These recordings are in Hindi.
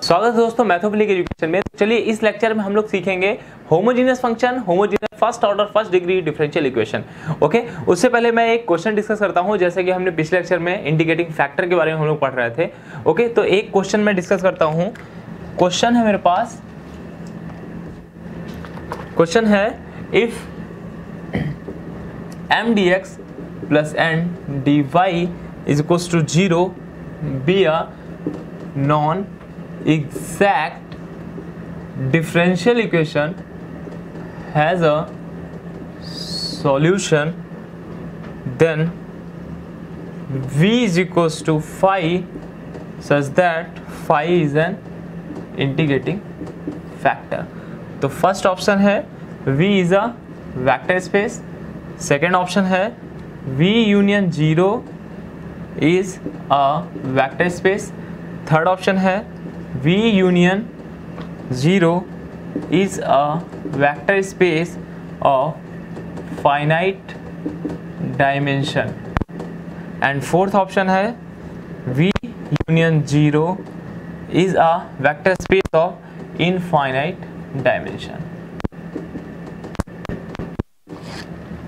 स्वागत है दोस्तों मैथोफिलिक एजुकेशन में। चलिए इस लेक्चर में हम लोग सीखेंगे homogeneous function, homogeneous first order first degree differential equation. Okay, उससे पहले मैं एक क्वेश्चन डिस्कस करता हूं। जैसे कि हमने पिछले लेक्चर में इंटीग्रेटिंग फैक्टर के बारे में हम लोग पढ़ रहे थे। ओके, तो एक क्वेश्चन मैं डिस्कस करता हूं। क्वेश्चन है मेरे पास, क्वेश्चन है if m dx plus n dy is equals to 0 be a non-exact differential equation has a solution, then v is equals to phi such that phi is an integrating factor। तो फर्स्ट ऑप्शन है v is a vector space, second option है v union 0 is a vector space, third option है v union 0 is a vector space of finite dimension, and fourth option है v union 0 is a vector space of infinite dimension।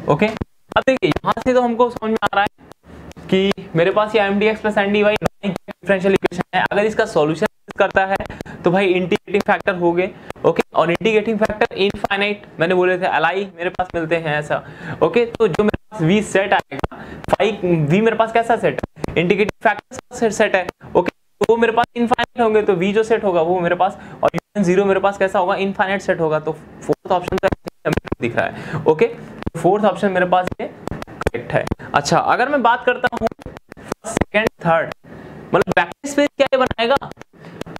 Okay, अब देखिए यहाँ से तो हमको समझ में आ रहा है कि मेरे पास ये mdx plus dy differential equation है। अगर इसका सॉल्यूशन करता है तो भाई इंटीग्रेटिंग फैक्टर हो गए। ओके, और इंटीग्रेटिंग फैक्टर इनफाइनाइट मैंने बोले थे अलाई मेरे पास मिलते हैं ऐसा। ओके, तो जो मेरे पास v सेट आएगा, v मेरे पास कैसा सेट है, इंटीग्रेटिंग फैक्टर सेट है। ओके, तो वो मेरे पास इनफाइनाइट होंगे, तो v जो सेट होगा वो मेरे पास, और यूनियन 0 मेरे पास कैसा होगा, इनफाइनाइट सेट होगा। तो फोर्थ ऑप्शन तो दिख रहा है। ओके, फोर्थ ऑप्शन मेरे पास ये करेक्ट है। अच्छा, अगर मैं बात करता हूँ फर्स्ट सेकंड थर्ड, मतलब वेक्टर स्पेस क्या ये बनाएगा।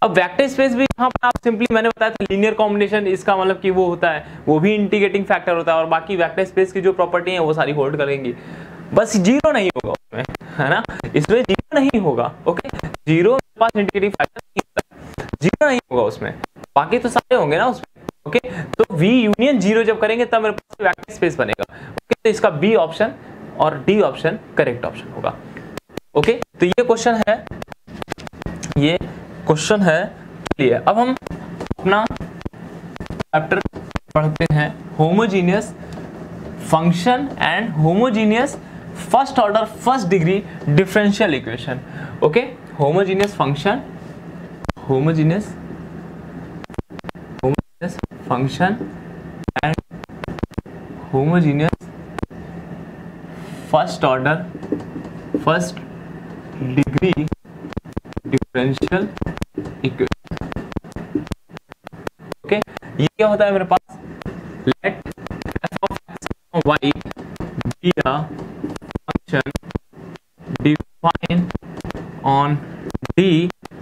अब वेक्टर स्पेस भी यहाँ पर आप सिंपली मैंने बताया था लीनियर कॉम्बिनेशन, इसका मतलब कि वो होता है, वो भी इंटीग्रेटिंग फैक्टर होता है, और बाकी वेक्टर स्पेस की जो प्रॉपर्टी है वो सारी होल्ड करेंगी। बस जीरो नहीं होगा उसमें, है ना, इसमें जीरो नहीं होगा। ओके, जीरो मेरे पास इंटीग्रेटिंग फैक्टर नहीं होता, जीरो नहीं होगा उसमें, बाकी तो सारे होंगे ना उसमें। ओके, तो v यूनियन 0 जब करेंगे तब मेरे पास वेक्टर स्पेस बनेगा। ओके, तो इसका बी ऑप्शन और डी ऑप्शन करेक्ट ऑप्शन होगा। ओके, तो ये क्वेश्चन है। चलिए अब हम अपना चैप्टर पढ़ते हैं, homogeneous function and homogeneous first order first degree differential equation. Okay, homogeneous function, homogeneous function and homogeneous first order first degree differential equation। Okay, ये क्या होता है मेरे पास, let f of x y be a function defined on D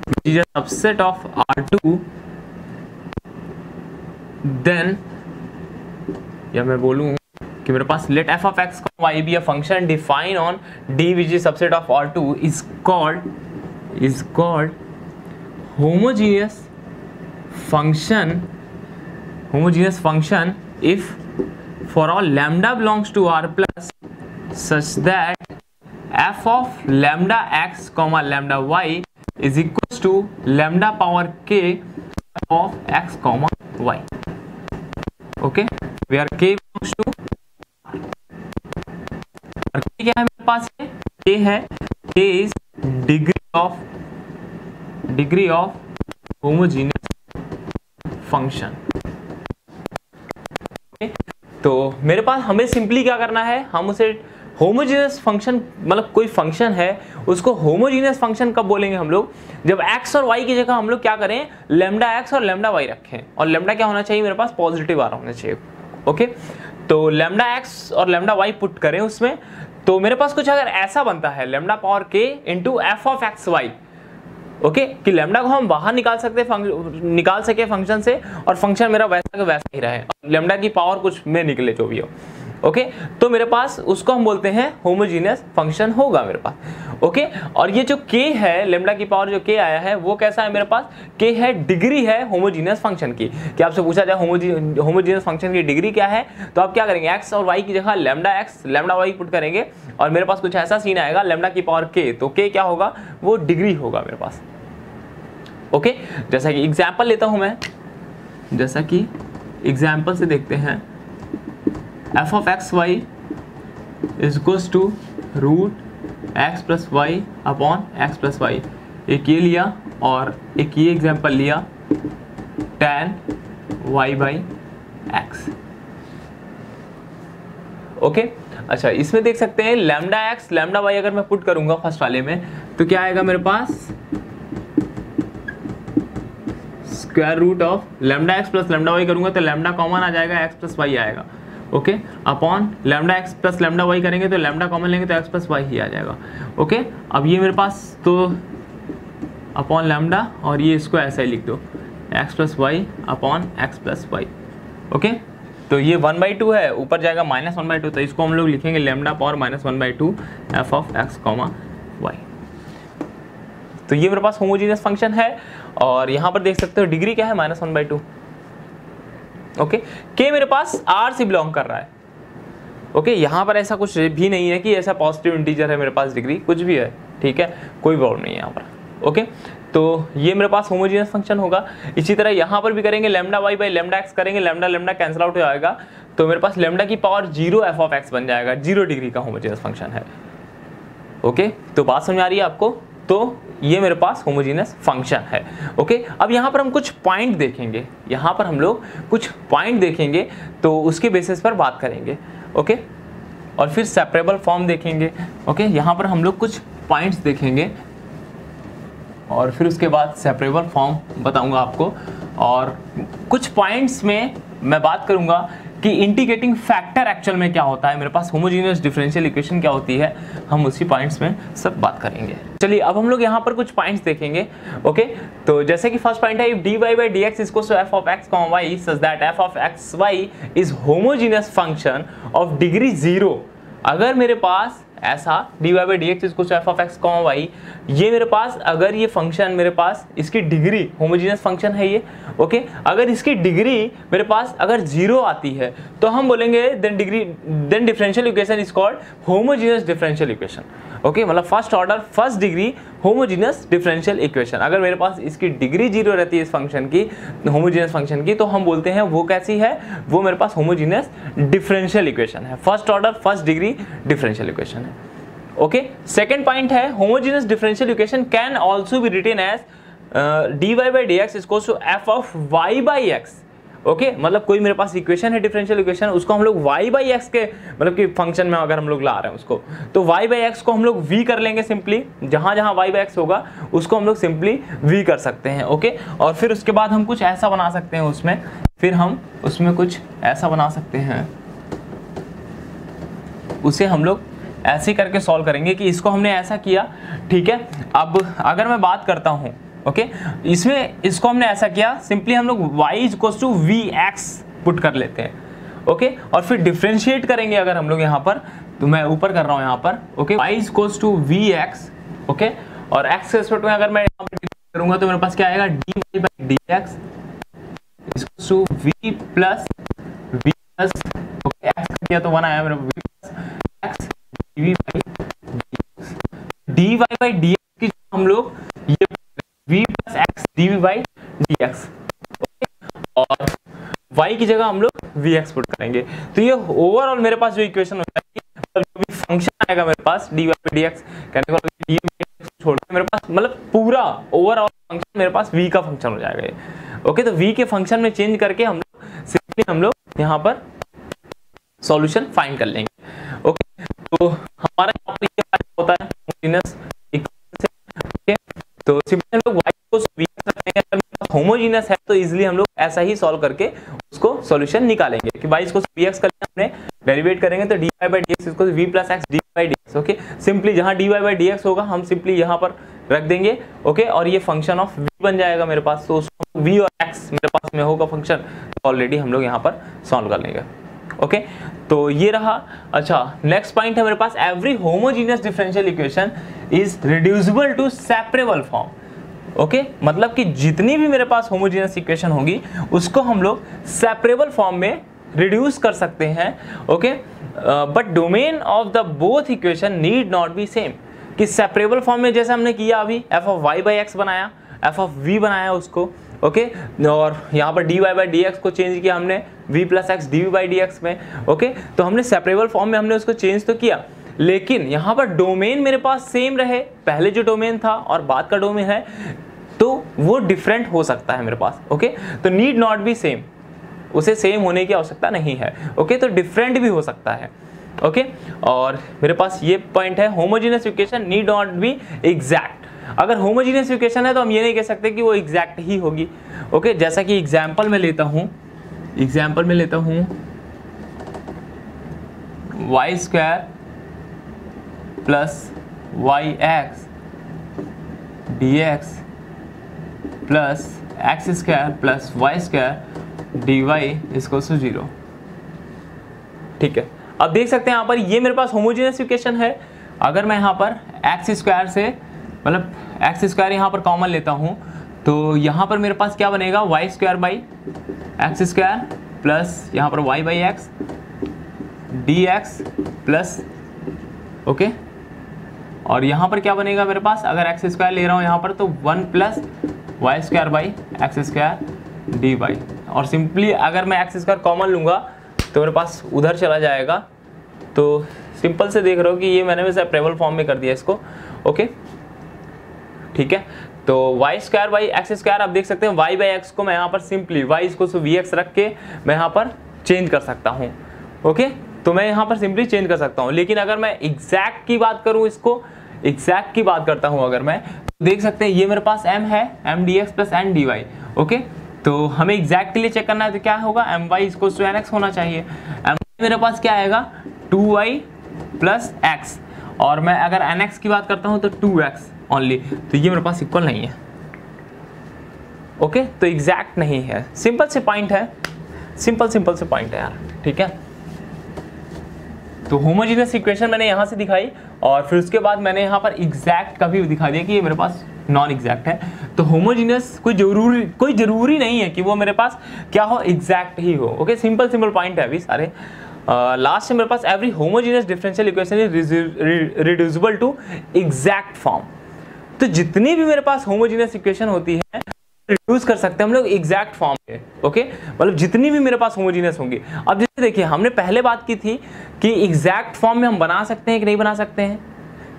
which is a subset of R2, then या मैं बोलूं कि मेरे पास let f of x y be a function defined on D which is subset of R2 is called homogeneous function if for all lambda belongs to R plus such that f of lambda x comma lambda y is equals to lambda power k of x comma y। Okay, where k belongs to और k क्या है मेरे पास, k है, k is degree of homogeneous function। Okay, तो मेरे पास हमें सिंपली क्या करना है, हम उसे होमोजेनियस फंक्शन, मतलब कोई फंक्शन है उसको होमोजेनियस फंक्शन कब बोलेंगे हम लोग, जब x और y की जगह हम लोग क्या करें, लैम्डा x और लैम्डा y रखें, और लैम्डा क्या होना चाहिए मेरे पास, पॉजिटिव आ रहा होना चाहिए। ओके, तो लैम्डा x और लैम्डा y पुट करें उसमें, तो मेरे पास कुछ अगर ऐसा बनता है lambda power k into F of x Y. Okay, कि लैम्डा को हम बाहर निकाल सके फंक्शन से, और फंक्शन मेरा वैसा का वैसा ही रहे, लैम्डा की पावर कुछ में निकले जो भी हो। ओके, तो मेरे पास उसको हम बोलते हैं होमोजेनियस फंक्शन होगा मेरे पास। ओके, और ये जो k है, लेमडा की पावर जो k आया है वो कैसा है मेरे पास, k है डिग्री है होमोजेनियस फंक्शन की। कि आपसे पूछा जाए होमोजेनियस फंक्शन की डिग्री क्या है, तो आप क्या करेंगे, x और y की जगह lambda x lambda y put करेंगे, और मेरे पास कुछ ऐसा सीन आएगा लैम्डा की पावर k, तो k क्या होगा, वो डिग्री होगा मेरे पास। ओके, जैसा कि एग्जाम्पल लेता हूं मैं, जैसा कि एग्जाम्पल से देखते हैं, F of x Y is equals to root X plus Y upon x plus Y. एक ये लिया और एक ये एग्जाम्पल लिया, tan y by x. Okay, अच्छा इसमें देख सकते हैं लैम्डा एक्स लैम्डा वाई अगर मैं पुट करूंगा फर्स्ट वाले में तो क्या आएगा मेरे पास, square root of lambda x plus lambda y करूंगा तो लैम्डा कॉमन आ जाएगा, एक्स प्लस वाई आएगा। Okay, upon lambda x plus lambda y करेंगे तो लैम्डा कॉमन लेंगे तो एक्स प्लस वाई ही आ जाएगा। ओके, अब ये मेरे पास तो अपॉन लैम्डा और ये इसको ऐसा ही लिख दो, x plus Y upon x plus y. Okay, तो ये 1/2 है, ऊपर जाएगा -1/2, तो इसको हम लोग लिखेंगे lambda power -1/2 f of x comma y. तो ये मेरे पास होमोजीनियस फंक्शन है और यहाँ पर देख सकते हो डिग्री क्या है, -1/2। ओके, के मेरे पास आर से बिलोंग कर रहा है। ओके, यहाँ पर ऐसा कुछ भी नहीं है कि ऐसा पॉजिटिव इंटीजर है मेरे पास, डिग्री कुछ भी है, ठीक है, कोई प्रॉब्लम नहीं है यहाँ पर। ओके, तो ये मेरे पास होमोजीनियस फंक्शन होगा। इसी तरह यहाँ पर भी करेंगे, lambda y by lambda x करेंगे, लैम्डा लैम्डा कैंसिल आउट हो जाएगा, तो मेरे पास लैम्डा की पावर 0 एफ ऑफ एक्स बन जाएगा, 0 डिग्री का होमोजीनियस फंक्शन है। ओके, तो बात समझ आ रही है आपको? तो ये मेरे पास होमोजीनियस फंक्शन है। ओके, अब यहाँ पर हम कुछ पॉइंट देखेंगे, यहाँ पर हम लोग कुछ पॉइंट देखेंगे तो उसके बेसिस पर बात करेंगे। ओके, और फिर सेपरेबल फॉर्म देखेंगे। ओके, यहाँ पर हम लोग कुछ पॉइंट्स देखेंगे और फिर उसके बाद सेपरेबल फॉर्म बताऊंगा आपको, और कुछ पॉइंट्स में मैं बात करूंगा कि इंटीग्रेटिंग फैक्टर एक्चुअल में क्या होता है, मेरे पास होमोजीनियस डिफरेंशियल इक्वेशन क्या होती है, हम उसी पॉइंट्स में सब बात करेंगे। चलिए अब हम लोग यहाँ पर कुछ पॉइंट्स देखेंगे। ओके, तो जैसे कि फर्स्ट पॉइंट है, if dy by dx is equal to f of x, y such that f of x y is homogeneous function of degree 0। अगर मेरे पास ऐसा dy by dx is equal to f of x, y, ये मेरे पास अगर ये फंक्शन मेरे पास इसकी डिग्री होमोजीनियस फंक्शन है ये। ओके, अगर इसकी डिग्री मेरे पास अगर 0 आती है तो हम बोलेंगे then differential equation is called homogeneous differential equation. Okay, मतलब first order first degree homogeneous differential equation. अगर मेरे पास इसकी डिग्री 0 रहती है इस फंक्शन की, होमोजीनियस फंक्शन की, तो हम बोलते हैं वो कैसी है, वो मेरे पास होमोजीनियस डिफरेंशियल इक्वेशन है, first order first degree differential equation है। ओके, सेकंड पॉइंट है, homogeneous differential equation can also be written as dy by dx is equal to f of y by x। Okay, मतलब कोई मेरे पास इक्वेशन है डिफरेंशियल इक्वेशन, उसको हम लोग y by x के मतलब कि फंक्शन में अगर हम लोग ला रहे हैं उसको, तो y by x को हम लोग v कर लेंगे सिंपली, जहां जहां y by x होगा उसको हम लोग सिंपली v कर सकते हैं। ओके, और फिर उसके बाद हम कुछ ऐसा बना सकते हैं उसमें, फिर हम उसमें कुछ ऐसा बना सकते हैं, उसे हम लोग ऐसे करके सॉल्व करेंगे कि इसको हमने ऐसा किया, ठीक है। अब अगर मैं बात करता हूं, ओके, इसमें इसको हमने ऐसा किया, सिंपली हम लोग y is equal to vx put कर लेते हैं। ओके, और फिर डिफरेंशिएट करेंगे अगर हम लोग यहाँ पर, तो मैं ऊपर कर रहा हूँ यहाँ पर। Okay, y is equal to vx। Okay, और x के रिस्पेक्ट में अगर मैं यहाँ पर करूंगा तो मेरे पास क्या आएगा, dy by dx is equal to v plus v plus, okay, x का किया तो 1 आया मेरा, v plus x dy by dx की हम लोग ये v plus x d by d x, और y की जगह हम लोग vx पुट करेंगे। तो ये ओवरऑल मेरे पास जो इक्वेशन हो जाएगी, मतलब जो भी फंक्शन आएगा मेरे पास dy by dx, कहने को dy by dx छोड़ के मेरे पास मतलब पूरा ओवरऑल फंक्शन मेरे पास v का फंक्शन हो जाएगा ये। ओके, तो v के फंक्शन में चेंज करके हम लोग सिंपली हम लोग यहाँ पर सॉल्यूशन फाइंड कर लेंगे। ओके, तो हमारा यहाँ पर ये होता है होमोजीनियस इक्वेशन से। ओके, तो सिंपली हम लोग y को vx रखते हैं, अगर होमोजीनियस है तो इजीली हम लोग ऐसा ही सॉल्व करके उसको सॉल्यूशन निकालेंगे कि y को vx कर लिया हमने, डेरिवेट करेंगे तो dy by dx इसको v plus x dy by dx। Okay, simply जहां dy by dx होगा हम सिंपली यहाँ पर रख देंगे। ओके, और ये फंक्शन ऑफ v बन जाएगा मेरे पास, तो उसको v और x मेरे पास में होगा फंक्शन, तो ऑलरेडी हम लोग यहाँ पर सॉल्व कर लेंगे। ओके, तो ये रहा। अच्छा, नेक्स्ट पॉइंट है मेरे पास, every homogeneous differential equation is reducible to separable form. Okay, मतलब कि जितनी भी मेरे पास होमोजीनियस इक्वेशन होगी उसको हम लोग सेपरेबल फॉर्म में रिड्यूस कर सकते हैं। Okay, but domain of the both equation need not be same, कि सेपरेबल फॉर्म में जैसे हमने किया अभी f of y by x बनाया, एफ ऑफ वी बनाया उसको, ओके। और यहाँ पर dy बाई डी एक्स को चेंज किया हमने v plus x d v by d x में, ओके। तो हमने सेपरेबल फॉर्म में हमने उसको चेंज तो किया, लेकिन यहाँ पर डोमेन मेरे पास सेम रहे, पहले जो डोमेन था और बाद का डोमेन है तो वो डिफरेंट हो सकता है मेरे पास, ओके। तो नीड नॉट बी सेम, उसे सेम होने की आवश्यकता नहीं है, ओके। तो डिफरेंट भी हो सकता है, ओके। और मेरे पास ये पॉइंट है, homogeneous equation need not be exact. अगर होमोजेनियस इक्वेशन है तो हम ये नहीं कह सकते कि वो एग्जैक्ट ही होगी, ओके। जैसा कि एग्जाम्पल में लेता हूँ y square plus y x d x plus x square plus y square d y equal to 0, ठीक है। अब देख सकते हैं यहाँ पर ये मेरे पास होमोजेनियस इक्वेशन है। अगर मैं यहाँ पर एक्स स्क्वायर से मतलब एक्स स्क्वायर यहाँ पर कॉमन लेता हूँ तो यहाँ पर मेरे पास क्या बनेगा, y square by x square plus यहाँ पर y by x d x plus, okay. और यहाँ पर क्या बनेगा मेरे पास, अगर एक्स स्क्वायर ले रहा हूँ यहाँ पर तो 1 plus y square by x square d y. और सिंपली अगर मैं एक्स स्क्वायर कॉमन लूँगा तो मेरे पास उधर चला जाएगा। तो सिंपल से देख रहे हो कि ये मैंने सेपरेबल फॉर्म में कर दिया इसको, ओके, ठीक है। तो y square by x square आप देख सकते हैं, वाई बाई एक्स को मैं यहाँ पर सिंपली वाई इसको वी एक्स रख के मैं यहाँ पर चेंज कर सकता हूँ, ओके। तो मैं यहाँ पर सिंपली चेंज कर सकता हूँ। लेकिन अगर मैं एग्जैक्ट की बात करूँ, इसको एग्जैक्ट की बात करता हूँ अगर मैं, तो देख सकते हैं ये मेरे पास m है, m dx plus n dy, okay. तो हमें एग्जैक्ट के लिए चेक करना है तो क्या होगा, my इक्वल टू nx होना चाहिए। my मेरे पास क्या आएगा 2y प्लस x, और मैं अगर nx की बात करता हूँ तो 2x ओनली, तो ये मेरे पास इक्वल नहीं है, ओके। तो एग्जैक्ट नहीं है, सिंपल से पॉइंट है, सिंपल से पॉइंट है यार, ठीक है। तो होमोजेनियस इक्वेशन मैंने यहाँ से दिखाई और फिर उसके बाद मैंने यहाँ पर एग्जैक्ट का भी दिखा दिया कि ये मेरे पास नॉन एग्जैक्ट है। तो होमोजेनियस कोई जरूरी नहीं है कि वो मेरे पास क्या हो, एग्जैक्ट ही हो, ओके। सिंपल पॉइंट है अभी सारे। लास्ट में मेरे पास every homogeneous differential equation is reducible to exact form. तो जितनी भी मेरे पास होमोजेनियस इक्वेशन होती है रिड्यूस कर सकते हैं हम लोग एग्जैक्ट फॉर्म में, ओके। मतलब जितनी भी मेरे पास होमोजेनियस होंगी। अब जैसे देखिए हमने पहले बात की थी कि एग्जैक्ट फॉर्म में हम बना सकते हैं कि नहीं बना सकते हैं,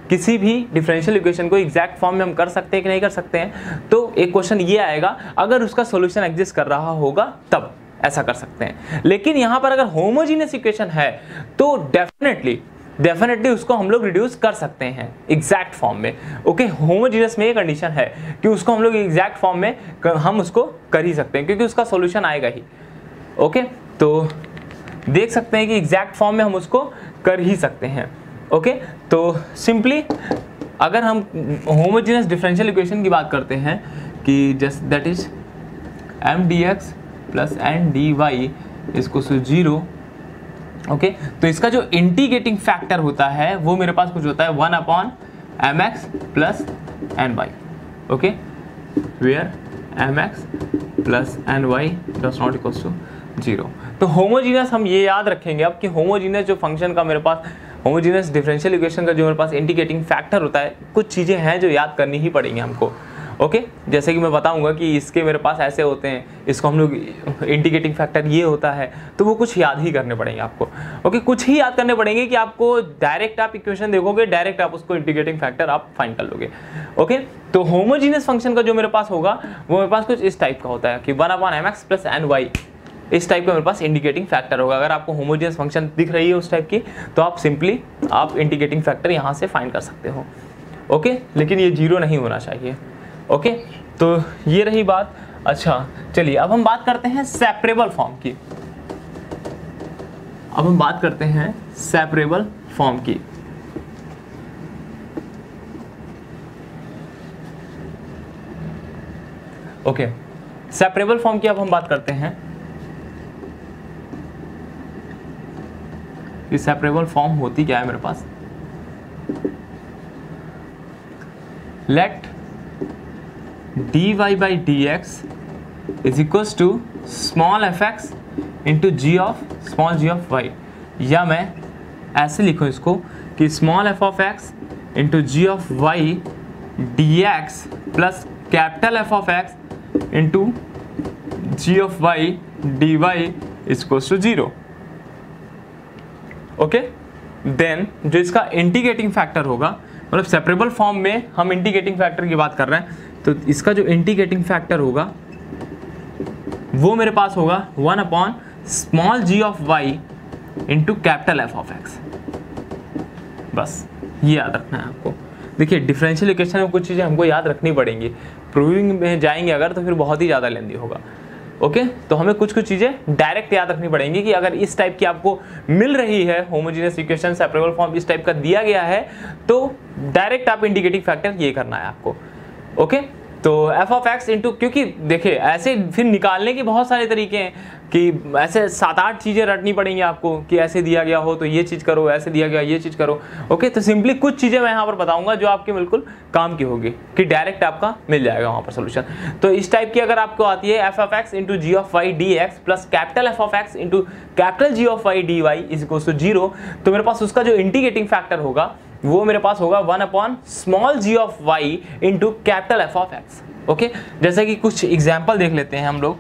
किसी भी डिफरेंशियल इक्वेशन को एग्जैक्ट फॉर्म में हम कर सकते हैं कि नहीं कर सकते हैं। तो एक क्वेश्चन ये आएगा, अगर उसका सॉल्यूशन एग्जिस्ट कर रहा होगा तब ऐसा कर सकते हैं। लेकिन यहाँ पर अगर होमोजेनियस इक्वेशन है तो डेफिनेटली उसको हम लोग रिड्यूस कर सकते हैं एग्जैक्ट फॉर्म में, ओके। होमोजेनियस में ये कंडीशन है कि उसको हम लोग एग्जैक्ट फॉर्म में हम उसको कर ही सकते हैं क्योंकि उसका सॉल्यूशन आएगा ही, ओके। तो देख सकते हैं कि एग्जैक्ट फॉर्म में हम उसको कर ही सकते हैं, ओके। तो सिंपली अगर हम होमोजेनियस डिफरेंशियल इक्वेशन की बात करते हैं कि just that is m dx plus n dy इसको 0, ओके। तो इसका जो इंटीग्रेटिंग फैक्टर होता है वो मेरे पास कुछ होता है 1/mx plus ny, okay, where mx plus ny does not equals to 0। तो होमोजीनियस हम ये याद रखेंगे अब कि होमोजीनियस जो फंक्शन का मेरे पास होमोजीनियस डिफरेंशियल इक्वेशन का जो मेरे पास इंटीग्रेटिंग फैक्टर होता है, कुछ चीज़ें हैं जो याद करनी ही पड़ेंगी हमको, ओके। जैसे कि मैं बताऊंगा कि इसके मेरे पास ऐसे होते हैं, इसको हम लोग इंटीग्रेटिंग फैक्टर ये होता है, तो वो कुछ याद ही करने पड़ेंगे आपको, ओके। कुछ ही याद करने पड़ेंगे कि आपको डायरेक्ट आप इक्वेशन देखोगे, डायरेक्ट आप उसको इंटीग्रेटिंग फैक्टर आप फाइंड कर लोगे, ओके। तो होमोजीनियस फंक्शन का जो मेरे पास होगा वो मेरे पास कुछ इस टाइप का होता है कि 1/mx प्लस ny, इस टाइप का मेरे पास इंटीग्रेटिंग फैक्टर होगा। अगर आपको होमोजेनियस फंक्शन दिख रही है उस टाइप की तो आप सिंपली आप इंटीग्रेटिंग फैक्टर यहाँ से फाइंड कर सकते हो, ओके। लेकिन ये 0 नहीं होना चाहिए, ओके। तो ये रही बात। अच्छा चलिए अब हम बात करते हैं सेपरेबल फॉर्म की। अब हम बात करते हैं सेपरेबल फॉर्म की। ओके, सेपरेबल फॉर्म की अब हम बात करते हैं। ये सेपरेबल फॉर्म होती क्या है मेरे पास, late dy by dx is equals to small fx into g of y, या मैं ऐसे लिखूँ इसको कि small f of x into g of y dx plus capital F of x into g of y d y equals to 0। Okay, then जो इसका इंटीग्रेटिंग फैक्टर होगा, मतलब सेपरेबल फॉर्म में हम इंटीग्रेटिंग फैक्टर की बात कर रहे हैं, तो इसका जो इंटीग्रेटिंग फैक्टर होगा वो मेरे पास होगा 1 upon small g of y into capital F of x. बस ये याद रखना है आपको। देखिए डिफरेंशियल इक्वेशन में कुछ चीज़ें हमको याद रखनी पड़ेंगी, प्रूविंग में जाएंगे अगर तो फिर बहुत ही ज़्यादा लेंदी होगा। ओके, तो हमें कुछ कुछ चीज़ें डायरेक्ट याद रखनी पड़ेंगी कि अगर इस टाइप की आपको मिल रही है होमोजेनियस इक्वेशन, सेपरेबल फॉर्म इस टाइप का दिया गया है, तो डायरेक्ट आप इंटीग्रेटिंग फैक्टर ये करना है आपको। ओके, तो एफ ऑफ एक्स इंटू, क्योंकि देखिए ऐसे फिर निकालने के बहुत सारे तरीके हैं कि ऐसे 7-8 चीज़ें रटनी पड़ेंगी आपको कि ऐसे दिया गया हो तो ये चीज़ करो, ऐसे दिया गया ये चीज़ करो। ओके, तो सिंपली कुछ चीज़ें मैं यहाँ पर बताऊंगा जो आपके बिल्कुल काम की होगी कि डायरेक्ट आपका मिल जाएगा वहाँ पर सोल्यूशन। तो इस टाइप की अगर आपको आती है f of x into g of y d x plus capital F of x into capital ji of y d y is equals to 0, तो मेरे पास उसका जो इंटीग्रेटिंग फैक्टर होगा वो मेरे पास होगा 1 upon small g of y into capital F of x. Okay, जैसा कि कुछ एग्जाम्पल देख लेते हैं हम लोग,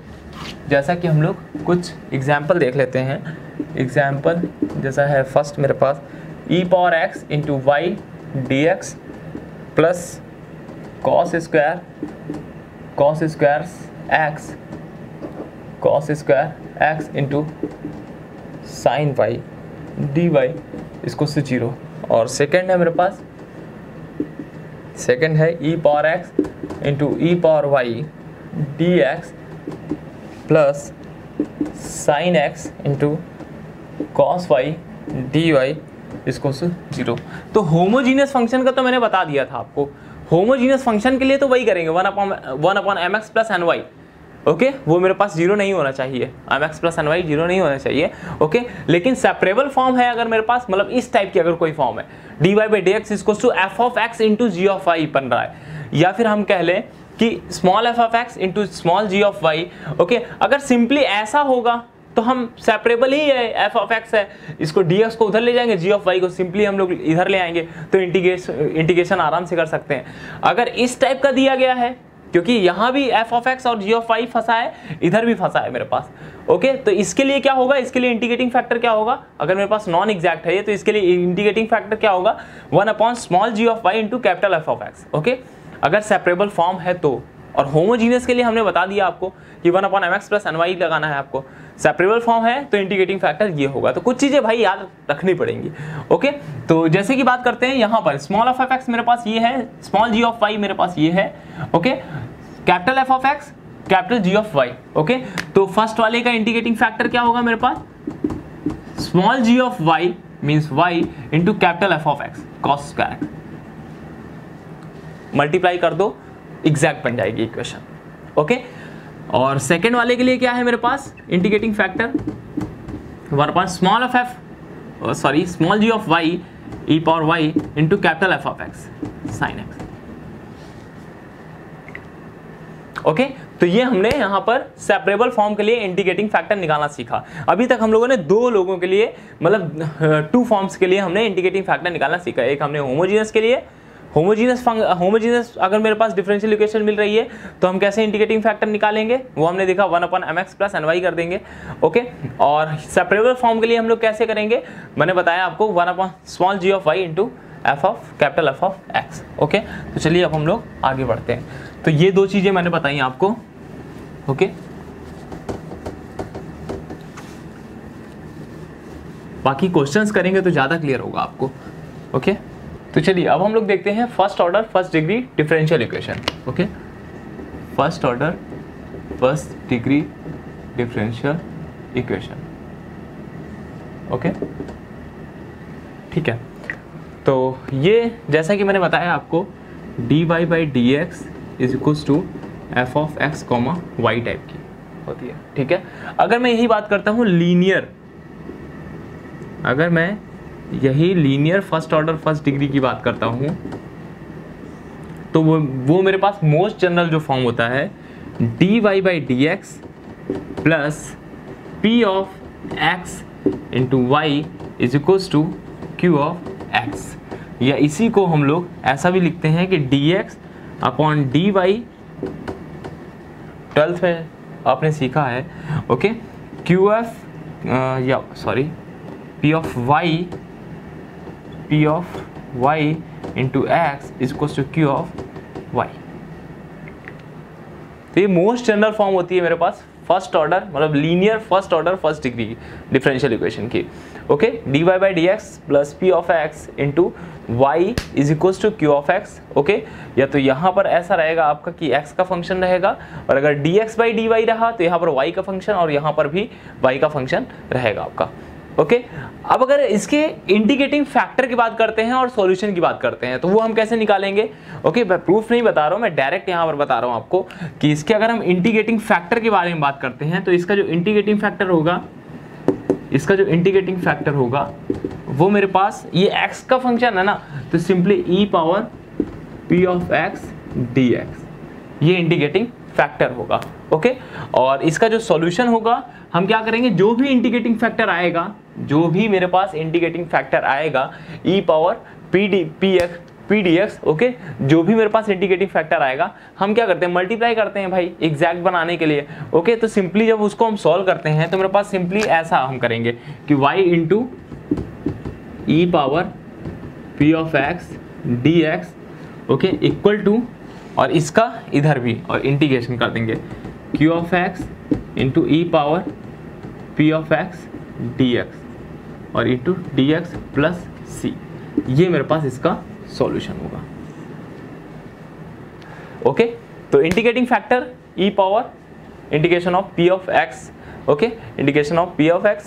कुछ एग्जाम्पल देख लेते हैं। एग्जाम्पल जैसा है फर्स्ट मेरे पास e power x into y d x plus cos square x into sine y d y इसको से 0। और सेकेंड है मेरे पास, सेकेंड है e power x into e power y d x plus sine x into cos y d y इसको से 0। तो होमोजीनियस फंक्शन का तो मैंने बता दिया था आपको। होमोजीनियस फंक्शन के लिए तो वही करेंगे 1 upon m x plus n y. Okay, वो मेरे पास 0 नहीं होना चाहिए, m x plus n y 0 नहीं होना चाहिए। ओके, लेकिन सेपरेबल फॉर्म है अगर मेरे पास, मतलब इस टाइप की अगर कोई फॉर्म है d y by d x equals to f of x into g of y बन रहा है, या फिर हम कह लें कि small f of x into small g of y. Okay, अगर सिंपली ऐसा होगा तो हम सेपरेबल ही है, एफ ऑफ एक्स है, इसको डी एक्स को उधर ले जाएंगे, जी ऑफ वाई को सिंपली हम लोग इधर ले आएंगे, तो इंटीग्रेशन आराम से कर सकते हैं। अगर इस टाइप का दिया गया है, क्योंकि यहाँ भी एफ ऑफ एक्स और जी ऑफ वाई फंसा है, इधर भी फंसा है मेरे पास। ओके, तो इसके लिए क्या होगा, इसके लिए इंटीग्रेटिंग फैक्टर क्या होगा, अगर मेरे पास नॉन एग्जैक्ट है ये, तो इसके लिए इंटीग्रेटिंग फैक्टर क्या होगा 1 upon small g of y into capital F of x. Okay, अगर सेपरेबल फॉर्म है तो। और होमोजीनियस के लिए हमने बता दिया आपको कि 1 upon m x plus n y लगाना है आपको। सेपरेबल फॉर्म है तो इंटीग्रेटिंग फैक्टर ये होगा। तो कुछ चीजें भाई याद रखनी पड़ेंगी। ओके, तो जैसे कि बात करते हैं यहाँ पर स्मॉल एफ ऑफ एक्स मेरे पास ये है, स्मॉल जी ऑफ वाई मेरे पास ये है। Okay, capital F of x, capital ji of y. Okay, तो फर्स्ट वाले का इंटीग्रेटिंग फैक्टर क्या होगा मेरे पास, small g of y means y into capital F of x cos square, multiply कर दो, एग्जैक्ट बन जाएगी इक्वेशन। ओके, और सेकेंड वाले के लिए क्या है मेरे पास integrating factor 1 upon small g of y e power y into capital F of x sine x. Okay, तो ये हमने यहाँ पर सेपरेबल फॉर्म के लिए इंटीग्रेटिंग फैक्टर निकालना सीखा। अभी तक हम लोगों ने 2 लोगों के लिए, मतलब 2 फॉर्म्स के लिए हमने इंटीग्रेटिंग फैक्टर निकालना सीखा। एक हमने होमोजीनियस के लिए, होमोजीनियस अगर मेरे पास डिफरेंशियल इक्वेशन मिल रही है तो हम कैसे इंटीग्रेटिंग फैक्टर निकालेंगे वो हमने देखा, 1 upon m x plus n y कर देंगे। ओके, और सेपरेबल फॉर्म के लिए हम लोग कैसे करेंगे, मैंने बताया आपको 1 upon small g of y into F of capital F of x. Okay, तो चलिए अब हम लोग आगे बढ़ते हैं। तो ये 2 चीजें मैंने बताई आपको। ओके, बाकी क्वेश्चंस करेंगे तो ज्यादा क्लियर होगा आपको। ओके, तो चलिए अब हम लोग देखते हैं first order first degree differential equation. Okay, first order first degree differential equation. Okay, ठीक है, तो ये जैसा कि मैंने बताया आपको dy by d x is equals to f of x comma y type की होती है। ठीक है, अगर मैं यही बात करता हूँ लीनियर, अगर मैं यही linear first order first degree की बात करता हूँ तो वो मेरे पास मोस्ट जनरल जो फॉर्म होता है dy by d x plus p of x into y is equals to q of x, या इसी को हम लोग ऐसा भी लिखते हैं कि dx अपॉन dy 12th में आपने सीखा है, okay, P of y into x is equal to Q of y। तो ये मोस्ट जनरल फॉर्म होती है मेरे पास फर्स्ट ऑर्डर, मतलब linear first order first degree differential equation की, okay, dy by d x plus p of x into y is equal to q of x, okay. या तो यहाँ पर ऐसा रहेगा आपका कि x का फंक्शन रहेगा, और अगर dx बाई डी वाई रहा तो यहाँ पर y का फंक्शन, और यहाँ पर भी y का फंक्शन रहेगा आपका, ओके। अब अगर इसके इंटीग्रेटिंग फैक्टर की बात करते हैं और सॉल्यूशन की बात करते हैं तो वो हम कैसे निकालेंगे, ओके। मैं प्रूफ नहीं बता रहा हूँ, मैं डायरेक्ट यहाँ पर बता रहा हूँ आपको कि इसके अगर हम इंटीग्रेटिंग फैक्टर के बारे में बात करते हैं तो इसका जो इंटीग्रेटिंग फैक्टर होगा वो मेरे पास ये x का फंक्शन है ना, तो simply e power p of x dx, ये इंटीग्रेटिंग फैक्टर होगा, ओके। और इसका जो सॉल्यूशन होगा हम क्या करेंगे, जो भी इंटीग्रेटिंग फैक्टर आएगा, जो भी मेरे पास इंटीग्रेटिंग फैक्टर आएगा e power p dx, okay, जो भी मेरे पास इंटीग्रेटिंग फैक्टर आएगा हम क्या करते हैं, मल्टीप्लाई करते हैं भाई एग्जैक्ट बनाने के लिए, ओके। तो सिंपली जब उसको हम सॉल्व करते हैं तो मेरे पास सिंपली ऐसा हम करेंगे कि y into e power p of x dx, okay, equal to, और इसका इधर भी और इंटीग्रेशन कर देंगे q of x into e power p of x dx और इंटू dx प्लस c, ये मेरे पास इसका सॉल्यूशन होगा, ओके। तो integrating factor e power integration of p of x, okay, integration of p of x,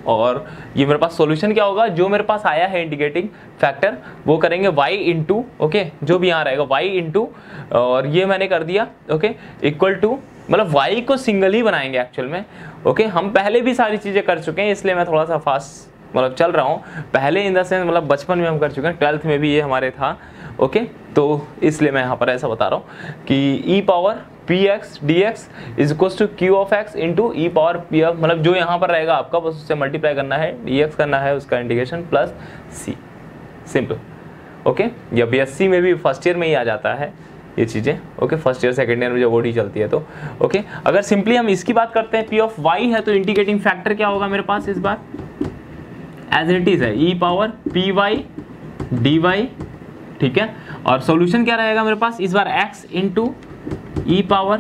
और ये मेरे पास सॉल्यूशन क्या होगा, जो मेरे पास आया है इंटीग्रेटिंग फैक्टर वो करेंगे y इंटू, ओके, जो भी यहाँ रहेगा y इंटू, और ये मैंने कर दिया, ओके, इक्वल टू, मतलब y को सिंगल ही बनाएंगे एक्चुअल में, ओके। हम पहले भी सारी चीज़ें कर चुके हैं इसलिए मैं थोड़ा सा फास्ट मतलब चल रहा हूँ, पहले इन द सेंस मतलब बचपन में हम कर चुके हैं, 12th में भी ये हमारे था, ओके। तो इसलिए मैं यहाँ पर ऐसा बता रहा हूँ कि e power p x d x is equal to q of x into e power p of, मतलब जो यहाँ पर रहेगा आपका बस उससे मल्टीप्लाई करना है, डी एक्स करना है उसका इंटीग्रेशन प्लस सी, सिंपल, ओके। या बीएससी में भी फर्स्ट ईयर में ही आ जाता है ये चीज़ें, okay, first year second year में जब ओडी चलती है तो, ओके। अगर सिंपली हम इसकी बात करते हैं, पी ऑफ वाई है तो इंटीग्रेटिंग फैक्टर क्या होगा मेरे पास इस बार, एज इट इज है e power p y d y, ठीक है। और सॉल्यूशन क्या रहेगा मेरे पास इस बार x into e power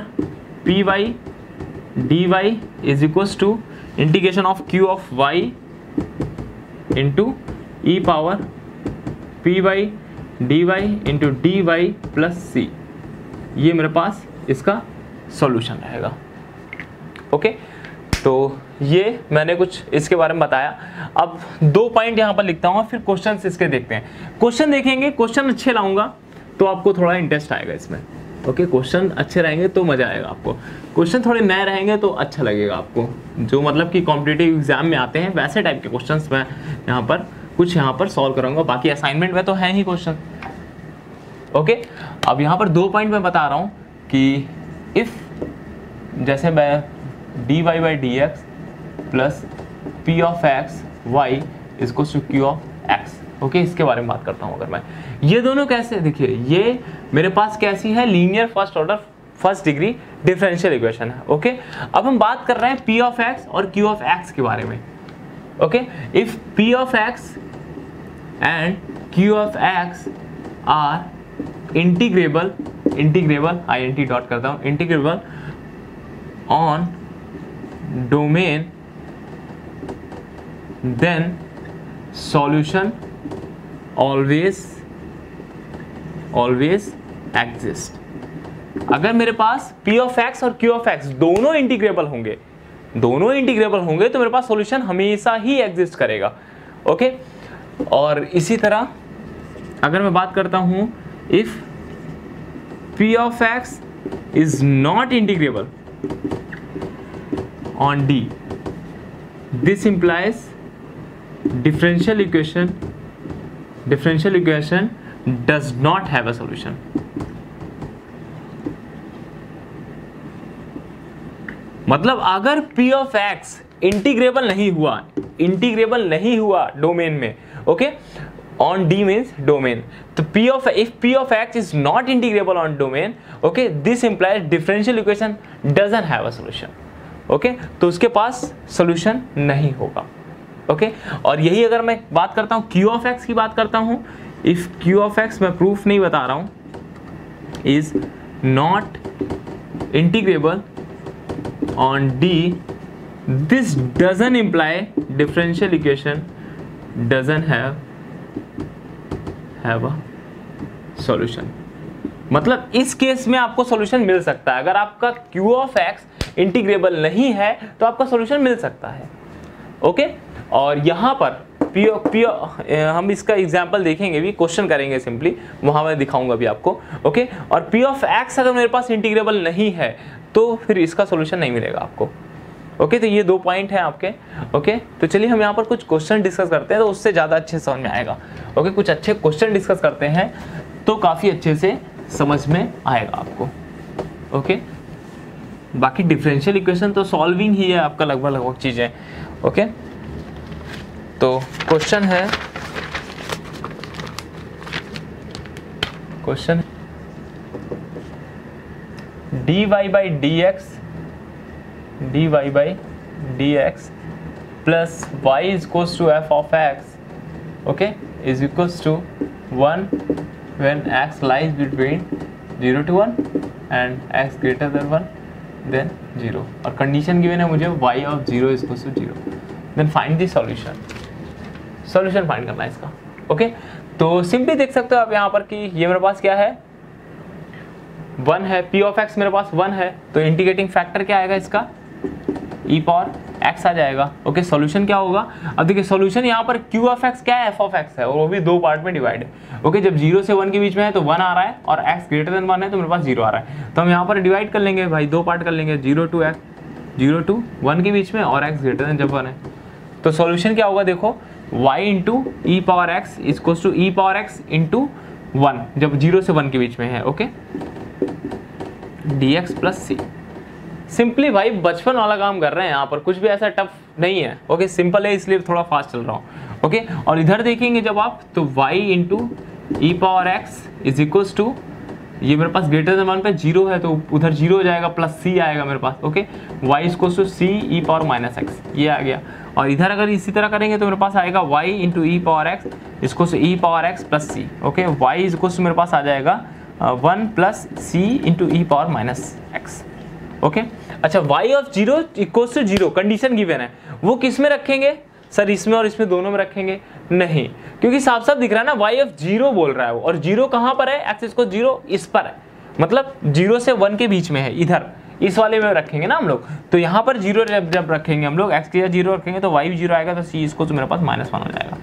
p y d y is equals to integration of q of y into e power p y d y into d y plus c, ये मेरे पास इसका सॉल्यूशन रहेगा, ओके। तो ये मैंने कुछ इसके बारे में बताया। अब 2 पॉइंट यहाँ पर लिखता हूँ, फिर क्वेश्चन इसके देखते हैं। क्वेश्चन देखेंगे, क्वेश्चन अच्छे लाऊंगा तो आपको थोड़ा इंटरेस्ट आएगा इसमें, ओके। क्वेश्चन अच्छे रहेंगे तो मजा आएगा आपको, क्वेश्चन थोड़े नए रहेंगे तो अच्छा लगेगा आपको, जो मतलब कि कॉम्पिटिटिव एग्जाम में आते हैं वैसे टाइप के क्वेश्चन मैं यहाँ पर कुछ यहाँ पर सॉल्व करूँगा, बाकी असाइनमेंट में तो है ही क्वेश्चन, ओके। अब यहाँ पर 2 पॉइंट मैं बता रहा हूँ कि इफ़ जैसे मैं d y by d x plus p of x y इसको क्यू ऑफ एक्स, ओके, इसके बारे में बात करता हूँ। अगर मैं ये दोनों कैसे, देखिए ये मेरे पास कैसी है, linear first order first degree differential equation है, ओके। अब हम बात कर रहे हैं पी ऑफ एक्स और क्यू ऑफ एक्स के बारे में, okay. If p of x and q of x are integrable, I N T dot करता हूँ, integrable on domain, then solution always exist। अगर मेरे पास p of x और q of x दोनों इंटीग्रेबल होंगे तो मेरे पास सॉल्यूशन हमेशा ही एग्जिस्ट करेगा, ओके। और इसी तरह अगर मैं बात करता हूं if p of x is not integrable on D, this implies differential equation does not have a solution। मतलब अगर p of x इंटीग्रेबल नहीं हुआ डोमेन में, okay, on D means domain. तो if P of x is not integrable on domain, okay, this implies differential equation doesn't have a solution. Okay, तो उसके पास solution नहीं होगा. Okay, और यही अगर मैं बात करता हूँ Q of x की बात करता हूँ, if Q of x मैं proof नहीं बता रहा हूँ, is not integrable on D, this doesn't imply differential equation doesn't have a solution. मतलब इस केस में आपको सॉल्यूशन मिल सकता है. अगर आपका Q of x इंटीग्रेबल नहीं है तो आपका सॉल्यूशन मिल सकता है. ओके, और यहाँ पर हम इसका एग्जांपल देखेंगे भी, क्वेश्चन करेंगे सिंपली, वहाँ मैं दिखाऊंगा भी आपको. ओके, और P of x अगर मेरे पास इंटीग्रेबल नहीं है तो फिर इसका सॉल्यूशन नहीं मिलेगा आपको. ओके, तो ये 2 पॉइंट हैं आपके. ओके, तो चलिए हम यहाँ पर कुछ क्वेश्चन डिस्कस करते हैं तो उससे ज़्यादा अच्छे समझ में आएगा. ओके, कुछ अच्छे क्वेश्चन डिस्कस करते हैं तो काफ़ी अच्छे से समझ में आएगा आपको. ओके, बाकी डिफरेंशियल इक्वेशन तो सॉल्विंग ही है आपका लगभग चीज़ें. ओके, तो क्वेश्चन है dy by dx plus y is equals to f of x, okay, is equals to 1 when x lies between 0 to 1 and x greater than 1 then 0, और कंडीशन गिवन है मुझे y of 0 is equals to 0. Then find the solution find करना है इसका. ओके, तो सिंपली देख सकते हो आप यहाँ पर कि ये मेरे पास क्या है, 1 है. P of x मेरे पास 1 है, तो इंटीग्रेटिंग फैक्टर क्या आएगा इसका, e पावर x आ जाएगा. ओके, सॉल्यूशन क्या होगा, अब देखिए सॉल्यूशन यहाँ पर Q of x क्या है, f of x है, और वो भी 2 पार्ट में डिवाइड है. ओके, जब 0 से 1 के बीच में है तो 1 आ रहा है, और x ग्रेटर देन 1 है तो मेरे पास 0 आ रहा है. तो हम यहाँ पर डिवाइड कर लेंगे भाई, 2 पार्ट कर लेंगे, 0 to 1 के बीच में, और x ग्रेटर देन जब 1 है. तो सॉल्यूशन क्या होगा, देखो y into e power x equals to e power x into 1 जब 0 से 1 के बीच में है. Okay, dx plus c. Simply भाई बचपन वाला काम कर रहे हैं यहाँ पर, कुछ भी ऐसा टफ नहीं है. ओके, सिंपल है इसलिए थोड़ा फास्ट चल रहा हूँ. ओके, और इधर देखेंगे जब आप तो y into e power x is equals to, ये मेरे पास ग्रेटर देन 1 पे 0 है तो उधर 0 हो जाएगा, प्लस सी आएगा मेरे पास. Okay, y equals to c e power minus x, ये आ गया. और इधर अगर इसी तरह करेंगे तो मेरे पास आएगा y into e power x इसको से e power x plus c. Okay, y equals to मेरे पास आ जाएगा 1 plus c into e power minus x. Okay, अच्छा, y of 0 equals to 0 condition given है, वो किस में रखेंगे सर, इसमें और इसमें दोनों में रखेंगे नहीं, क्योंकि साफ साफ दिख रहा है ना y ऑफ 0 बोल रहा है वो, और 0 कहाँ पर है, x इसको 0 इस पर है, मतलब 0 से 1 के बीच में है, इधर इस वाले में रखेंगे ना हम लोग. तो यहाँ पर 0 जब रखेंगे हम लोग, x की जगह 0 रखेंगे तो y भी 0 आएगा, तो c इसको तो मेरे पास -1 हो जाएगा.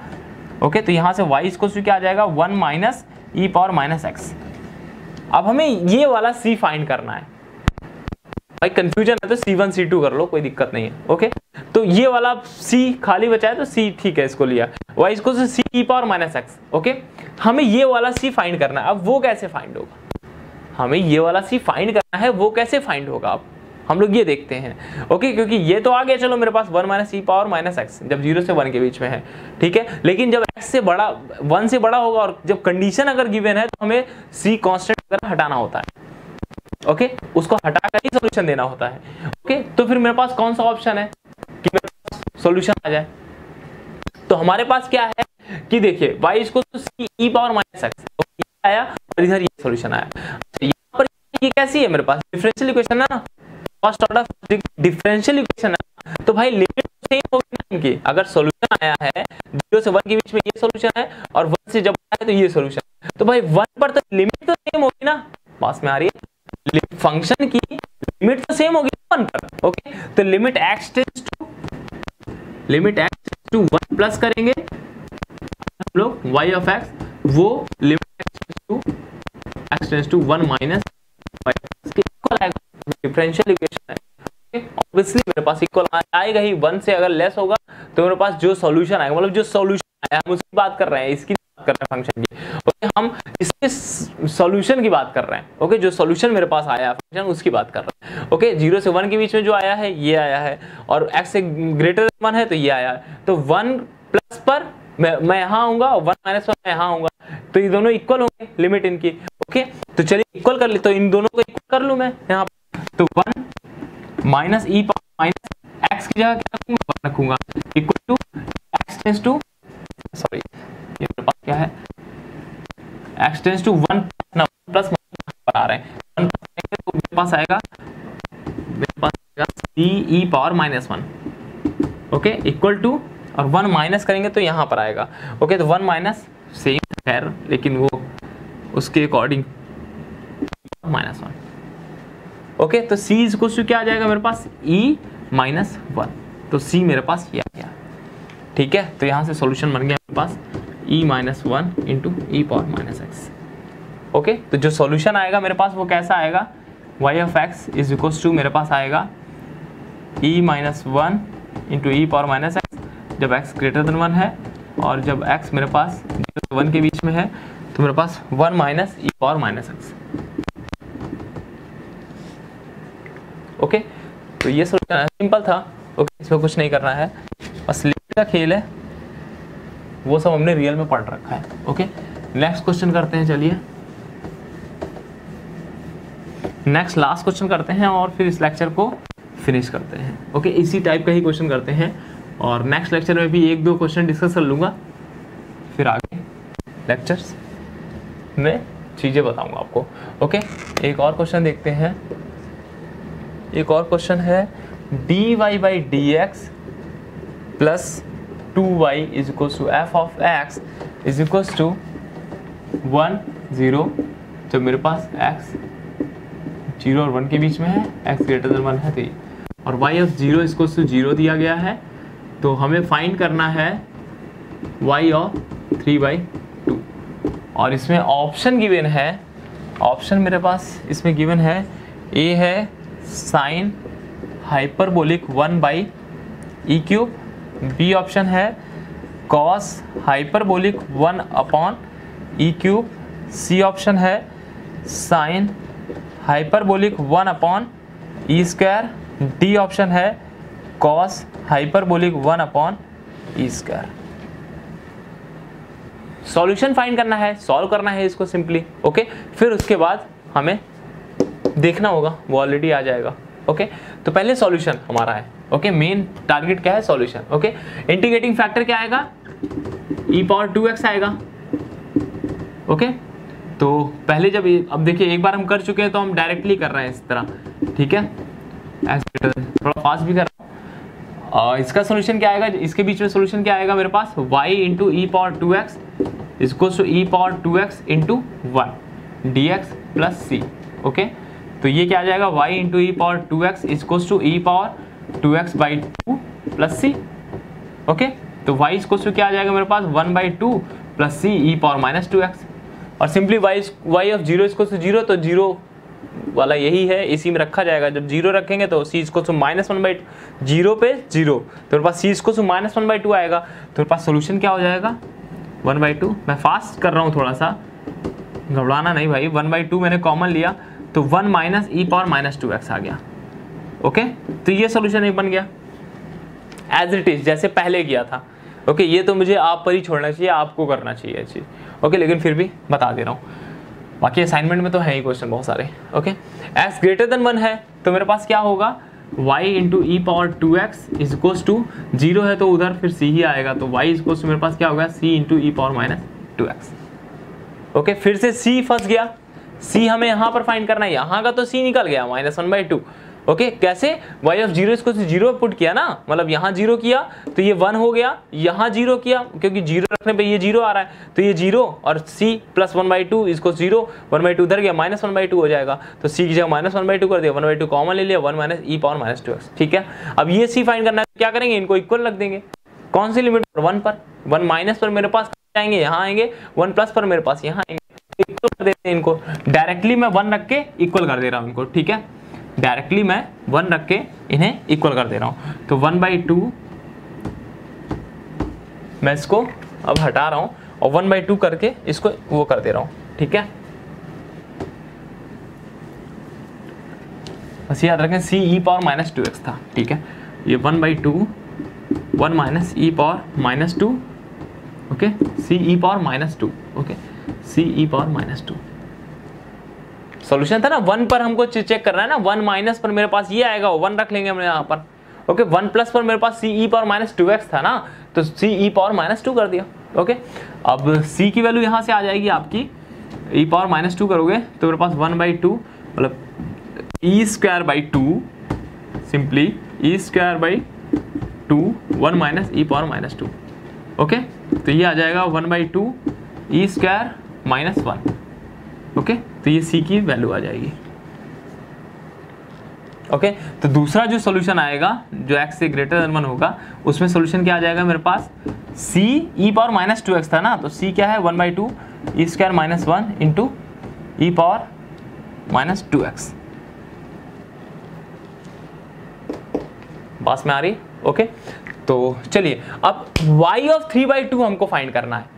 ओके, तो यहाँ से y इसको क्या आ जाएगा, 1 minus e power minus x. अब हमें ये वाला c फाइंड करना है भाई, कंफ्यूजन है तो C1 C2 कर लो, कोई दिक्कत नहीं है. ओके, तो ये वाला C खाली बचा है तो C ठीक है, इसको लिया. y इसको C e power minus x. Okay, हमें ये वाला C फाइंड करना है. अब वो कैसे फाइंड होगा, हमें ये वाला C फाइंड करना है, वो कैसे फाइंड होगा अब हम लोग ये देखते हैं. ओके, क्योंकि ये तो आ गया, चलो मेरे पास 1 minus e power minus x जब 0 से 1 के बीच में है, ठीक है. लेकिन जब x से बड़ा 1 से बड़ा होगा और जब कंडीशन अगर गिवन है तो हमें C कांस्टेंट वगैरह हटाना होता है. ओके, उसको हटाकर ही सॉल्यूशन देना होता है. ओके, तो फिर मेरे पास कौन सा ऑप्शन है कि मेरे पास सॉल्यूशन आ जाए, तो हमारे पास क्या है कि देखिए y इसको तो c e power minus x आया, और इधर ये सॉल्यूशन आया. यहाँ पर ये कैसी है, मेरे पास डिफरेंशियल इक्वेशन है ना, फर्स्ट ऑर्डर डिफरेंशियल इक्वेशन है, तो भाई लिमिट सेम होगी ना इनकी. अगर सॉल्यूशन आया है 0 से 1 के बीच में ये सॉल्यूशन है, और 1 से जब आया तो ये सॉल्यूशन, तो भाई 1 पर तो लिमिट तो सेम होगी ना, पास में आ रही है, फंक्शन की लिमिट तो सेम होगी 1 पर. ओके, तो limit x tends to 1 plus करेंगे हम लोग y ऑफ x, वो limit x tends to 1 minus y के इक्वल आएगा. डिफरेंशियल इक्वेशन है, ऑब्वियसली मेरे पास इक्वल आएगा ही. 1 से अगर लेस होगा तो मेरे पास जो सॉल्यूशन आएगा, मतलब जो सॉल्यूशन आया हम उसकी बात कर रहे हैं, इसकी बात कर रहे हैं फंक्शन की. ओके, हम इसके सॉल्यूशन की बात कर रहे हैं. ओके, जो सॉल्यूशन मेरे पास आया फंक्शन उसकी बात कर रहे हैं. ओके, 0 से 1 के बीच में जो आया है ये आया है, और x से ग्रेटर देन 1 है तो ये आया है. तो 1 प्लस पर मैं यहाँ आऊंगा, 1 - 1 मैं यहाँ आऊंगा, तो ये दोनों इक्वल होंगे लिमिट इनकी। ओके, तो चलिए इक्वल कर ले, तो इन दोनों को इक्वल कर लूं मैं यहाँ पर। तो 1 minus e power minus x की जगह क्या रखूंगा, 1 रखूंगा, equal to x tends to, sorry ये मेरे पास क्या है, एक्स टेंस टू 1 प्लस आ रहे हैं 1 तो मेरे पास आएगा c e power -1। Okay, equal to, और 1 माइनस करेंगे तो यहाँ पर आएगा। ओके, तो 1 माइनस सेम खैर, लेकिन वो उसके अकॉर्डिंग -1। ओके, तो c इज इक्वल टू क्या आ जाएगा मेरे पास, e -1। तो c मेरे पास ये आ गया। ठीक है, तो यहाँ से सॉल्यूशन बन गया मेरे पास e -1 into e power -x। Okay, तो जो सॉल्यूशन आएगा मेरे पास वो कैसा आएगा, y of x is equal to मेरे पास आएगा e -1 into e power -x जब x ग्रेटर देन 1 है, और जब x मेरे पास 0 से 1 के बीच में है तो मेरे पास 1 minus e power -x। Okay, तो ये सॉल्यूशन सिंपल था। ओके, इसमें कुछ नहीं करना है, बस लिमिट का खेल है, वो सब हमने रियल में पढ़ रखा है। ओके, नेक्स्ट क्वेश्चन करते हैं, चलिए नेक्स्ट लास्ट क्वेश्चन करते हैं और फिर इस लेक्चर को फिनिश करते हैं। ओके, इसी टाइप का ही क्वेश्चन करते हैं, और नेक्स्ट लेक्चर में भी 1-2 क्वेश्चन डिस्कस कर लूँगा, फिर आगे लेक्चर्स में चीज़ें बताऊँगा आपको। ओके, एक और क्वेश्चन देखते हैं। एक और क्वेश्चन है dy by d x plus 2y is equal to f of x is equal to 1 0, जब मेरे पास x 0 और 1 के बीच में है, x ग्रेटर देन 1 है तो, और y of 0 is equal to 0 दिया गया है, तो हमें फाइंड करना है y ऑफ 3/2। और इसमें ऑप्शन गिवन है, ऑप्शन मेरे पास इसमें गिवन है, a है sine hyperbolic 1/e³, b option है cos hyperbolic 1/e³, c option है sine hyperbolic 1/e², d option है cos hyperbolic 1/e²। Solution find करना है, सॉल्व करना है इसको सिंपली। ओके, फिर उसके बाद हमें देखना होगा, वो ऑलरेडी आ जाएगा। ओके, तो पहले सॉल्यूशन हमारा है। ओके, मेन टारगेट क्या है, सॉल्यूशन। ओके, इंटीग्रेटिंग फैक्टर क्या आएगा, e पावर 2x आएगा। ओके, तो पहले जब अब देखिए एक बार हम कर चुके हैं तो हम डायरेक्टली कर रहे हैं इस तरह। ठीक है, थोड़ा फास्ट भी कर रहा हूँ। और इसका सॉल्यूशन क्या आएगा, इसके बीच में सॉल्यूशन क्या आएगा मेरे पास, y into e power 2x is equal to e power 2x into 1 dx plus c। Okay, तो ये क्या आ जाएगा, y into e power 2x is equal to e power 2x/2 plus c। Okay, तो y इज इक्वल टू क्या आ जाएगा मेरे पास, 1/2 plus c e power -2x। और simply y of 0 is equal to 0, तो 0 वाला यही है, इसी में रखा जाएगा। जब 0 रखेंगे तो c इज इक्वल टू -1/2, 0 पे 0, तो मेरे पास c इज इक्वल टू -1/2 आएगा। तो मेरे पास सोल्यूशन क्या हो जाएगा, 1/2। मैं फास्ट कर रहा हूँ थोड़ा सा, घबराना नहीं भाई, 1/2 मैंने कॉमन लिया तो 1 माइनस ई पावर -2x आ गया। ओके, तो ये सोल्यूशन एक बन गया एज इट इज, जैसे पहले किया था। ओके, ये तो मुझे आप पर ही छोड़ना चाहिए, आपको करना चाहिए चीज़। ओके, लेकिन फिर भी बता दे रहा हूँ, बाकी असाइनमेंट में तो है ही क्वेश्चन बहुत सारे। ओके, x ग्रेटर देन 1 है तो मेरे पास क्या होगा, y into e power 2x is equal to 0 है तो उधर फिर c ही आएगा, तो y इज इक्वल टू मेरे पास क्या होगा, c into e power -2x। Okay, फिर से c फंस गया, c हमें यहाँ पर फाइंड करना है, यहाँ का तो c निकल गया -1/2। ओके, कैसे, y ऑफ 0 इसको 0 पुट किया ना, मतलब यहाँ 0 किया तो ये 1 हो गया, यहाँ 0 किया क्योंकि 0 रखने पे ये 0 आ रहा है, तो ये 0 और c प्लस 1/2 इसको 0, 1/2 उधर गया, -1/2 हो जाएगा, तो c की जगह -1/2 कर दिया, 1/2 कॉमन ले लिया, 1 माइनस ई पावर -2x। ठीक है, अब ये c फाइंड करना है, क्या करेंगे, इनको इक्वल रख देंगे। कौन सी लिमिट पर, 1 पर, 1 माइनस पर मेरे पास आएंगे, यहाँ आएंगे, 1 प्लस पर मेरे पास यहाँ आएंगे, इक्वल कर देते हैं इनको। डायरेक्टली मैं 1 रख के इक्वल कर दे रहा हूँ इनको। ठीक है, डायरेक्टली मैं 1 रख के इन्हें इक्वल कर दे रहा हूँ, तो 1/2 मैं इसको अब हटा रहा हूँ और 1/2 करके इसको वो कर दे रहा हूँ। ठीक है, बस याद रखें c ई पावर -2x था। ठीक है, ये 1/2 1 माइनस ई पावर -2 ओके, सी ई पावर माइनस 2, ओके, सी ई पावर माइनस 2 सॉल्यूशन था ना। 1 पर हमको चेक करना है ना, 1 माइनस पर मेरे पास ये आएगा, 1 रख लेंगे हम यहाँ पर, ओके। 1 प्लस पर मेरे पास सी ई पावर माइनस 2x था ना, तो सी ई पावर माइनस 2 कर दिया, ओके। अब c की वैल्यू यहाँ से आ जाएगी आपकी, ई पावर माइनस 2 करोगे तो मेरे पास 1/2 मतलब e square by 2, simply e square by 2 1 minus e power minus 2, okay. तो ये आ जाएगा 1/2 ई स्क्वायर माइनस 1, ओके। तो ये c की वैल्यू आ जाएगी, ओके। तो दूसरा जो सॉल्यूशन आएगा जो x से ग्रेटर देन 1 होगा, उसमें सॉल्यूशन क्या आ जाएगा मेरे पास, c e power minus 2x था ना, तो c क्या है 1/2 e square minus 1 into e power minus 2x। बात में आ रही, ओके। तो चलिए अब y ऑफ 3/2 हमको फाइंड करना है।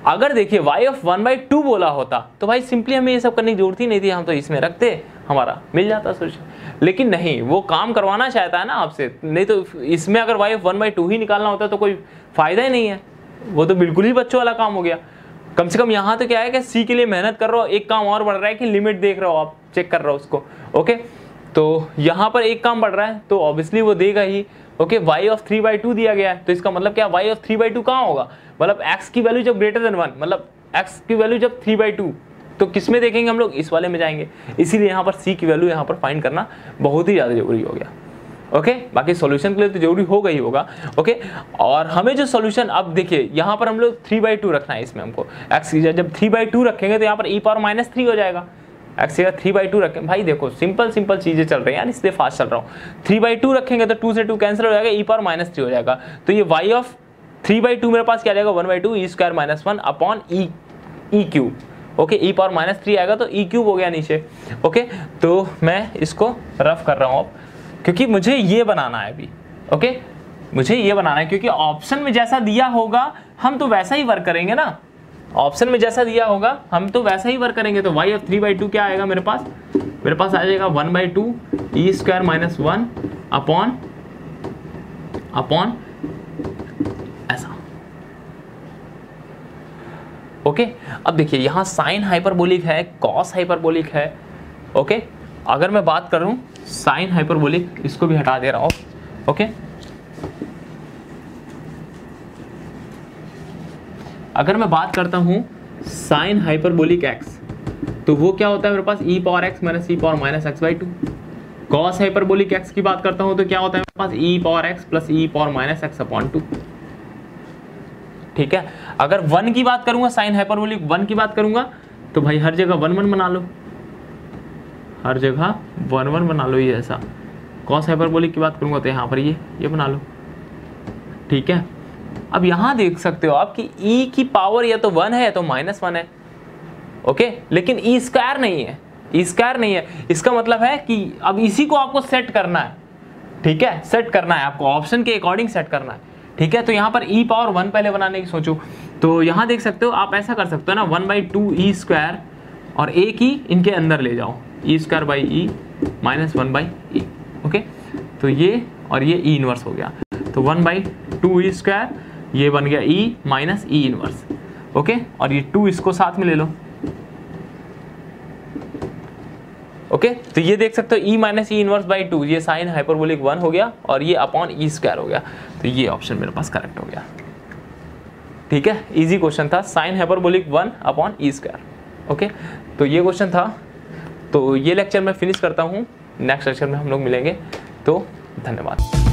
अगर देखिए y ऑफ 1/2 बोला होता तो भाई सिंपली हमें ये सब करने की जरूरत ही नहीं थी, हम तो इसमें रखते, हमारा मिल जाता सोल्यूशन। लेकिन नहीं, वो काम करवाना चाहता है ना आपसे, नहीं तो इसमें अगर y ऑफ 1/2 ही निकालना होता तो कोई फायदा ही नहीं है, वो तो बिल्कुल ही बच्चों वाला काम हो गया। कम से कम यहाँ तो क्या है कि c के लिए मेहनत कर रहे हो, एक काम और बढ़ रहा है कि लिमिट देख रहे हो आप, चेक कर रहे हो उसको, ओके। तो यहाँ पर एक काम बढ़ रहा है तो ऑब्वियसली वो देगा ही, ओके। y ऑफ 3/2 दिया गया है तो इसका मतलब क्या, y ऑफ 3/2 कहाँ होगा, मतलब x की वैल्यू जब ग्रेटर देन 1, मतलब x की वैल्यू जब 3/2, तो किस में देखेंगे हम लोग, इस वाले में जाएंगे। इसीलिए यहाँ पर c की वैल्यू यहाँ पर फाइंड करना बहुत ही ज़्यादा जरूरी हो गया, ओके। बाकी सॉल्यूशन के लिए तो जरूरी होगा ही होगा, ओके। और हमें जो सॉल्यूशन, अब देखिए यहाँ पर हम लोग 3/2 रखना है, इसमें हमको x की जब 3/2 रखेंगे तो यहाँ पर e पावर माइनस 3 हो जाएगा। x की 3/2 रखें, भाई देखो सिंपल चीजें चल रही हैं यार, इसलिए फास्ट चल रहा हूँ। 3/2 रखेंगे तो 2 से 2 कैंसिल हो जाएगा, e पावर माइनस 3 हो जाएगा। तो ये y ऑफ 3/2 मेरे पास क्या आ जाएगा, 1/2 e square minus 1 upon e cube, okay. E power minus 3 आएगा तो ई क्यूब हो गया नीचे, ओके। तो मैं इसको रफ कर रहा हूँ अब, क्योंकि मुझे ये बनाना है अभी, ओके। मुझे ये बनाना है क्योंकि ऑप्शन में जैसा दिया होगा हम तो वैसा ही वर्क करेंगे ना, ऑप्शन में जैसा दिया होगा हम तो वैसा ही वर्क करेंगे। तो y ऑफ 3/2 क्या आएगा मेरे पास आ जाएगा 1/2 ई स्क्वायर माइनस 1 अपॉन ऐसा, ओके। अब देखिए यहाँ साइन हाइपरबोलिक है, कॉस हाइपरबोलिक है, ओके। अगर मैं बात करूं साइन हाइपरबोलिक, इसको भी हटा दे रहा हूं, ओके। अगर मैं बात करता हूं साइन हाइपरबोलिक x, तो वो क्या होता है मेरे पास e power x minus e power minus x/2। Cos hyperbolic x की बात करता हूं तो क्या होता है मेरे पास e पावर x प्लस ई पावर माइनस x/2, ठीक है। अगर 1 की बात करूंगा, साइन हाइपरबोलिक 1 की बात करूंगा तो भाई हर जगह 1 बना लो, हर जगह 1 बना लो, ये ऐसा। कॉस हाइपरबोलिक की बात करूंगा तो यहाँ पर ये बना लो, ठीक है। अब यहाँ देख सकते हो आप कि e की पावर या तो 1 है या तो -1 है, ओके। लेकिन e स्क्वायर नहीं है, e स्क्वायर नहीं है। इसका मतलब है कि अब इसी को आपको सेट करना है, ठीक है, सेट करना है आपको, ऑप्शन के अकॉर्डिंग सेट करना है, ठीक है। तो यहाँ पर e पावर 1 पहले बनाने की सोचो, तो यहाँ देख सकते हो आप ऐसा कर सकते हो ना, 1/2 ई स्क्वायर और एक ही इनके अंदर ले जाओ, e square by e minus 1/e, okay. तो ये और ये ई इनवर्स हो गया, तो 1/2 ई स्क्वायर, ये बन गया ई माइनस ई इनवर्स, ओके। और ये 2 इसको साथ में ले लो, ओके। तो ये देख सकते हो E minus E inverse by 2, ये साइन हाइपरबोलिक 1 हो गया और ये अपॉन ई स्क्वायर हो गया। तो ये ऑप्शन मेरे पास करेक्ट हो गया, ठीक है। इजी क्वेश्चन था, sine hyperbolic 1 upon E square, okay. तो ये क्वेश्चन था। तो ये लेक्चर मैं फिनिश करता हूँ, नेक्स्ट लेक्चर में हम लोग मिलेंगे, तो धन्यवाद।